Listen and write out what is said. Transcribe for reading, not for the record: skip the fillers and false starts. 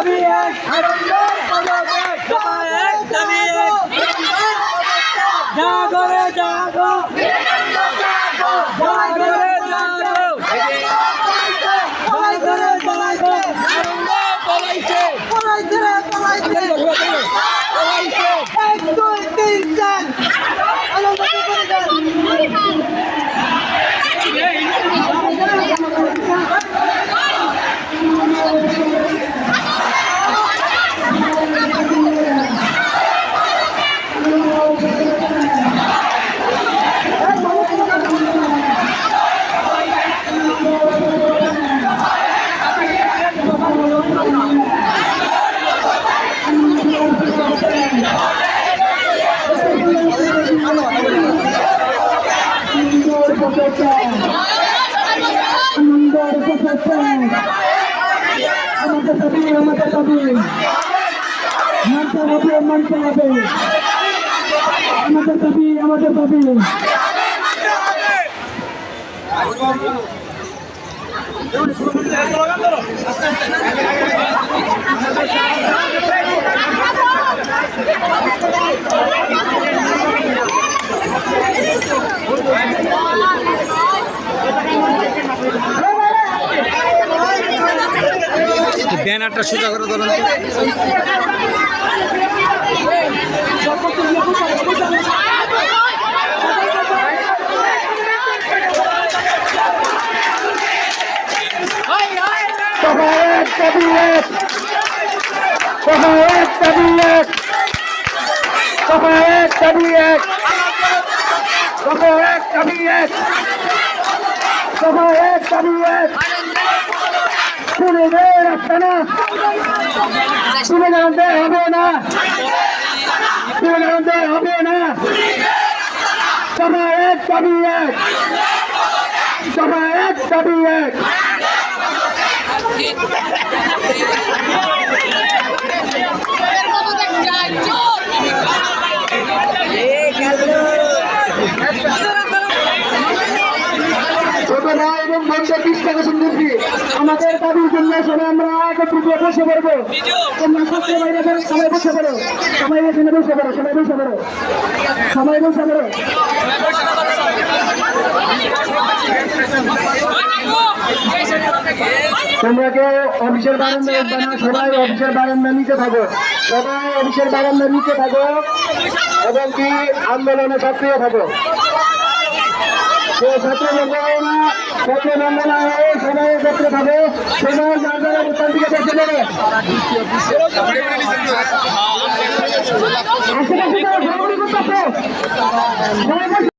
দাবি এক, দফা এক, দাবি এক, জাগো রে জাগো, জাগো রে জাগো, জাগো রে জাগো, পলাইছে, পলাইছে, পলাইছে, 1 2 3 4 আনন্দ করে যান। আমাদের দাবি মানতে হবে, মানতে হবে, আমাদের দাবি ব্যানারটা সোজা করে ধরুন। শুনে রাখছে না, শুনে জানতে হবে না, শুনে জানতে হবে না। সবাই এক দাবি এক, সবাই এক দাবি এক। এবং বন্ধ 20 টাকা সুন্দরী আমাদের দাবির জন্য সবাই আমরা একত্রিত বসে পড়বো। তোমরা সবচেয়ে বাইরে সবাই বসে পড়ো, সবাই এখানে বসে পড়ো, সবাই বসে পড়ো, সবাই বসে পড়ো। তোমরা কেউ অফিসের বারান্দা উঠবে না, সবাই অফিসের বারান্দা নিচে থাকো, সবাই অফিসের বারান্দা নিচে থাকো এবং কি আন্দোলনে সক্রিয় থাকো। ছাত্র মঙ্গলা হয়ে সবাই একত্রে থাকো, সবাই যার যারা উত্তর দিকে বসে যাবে। আশেপাশে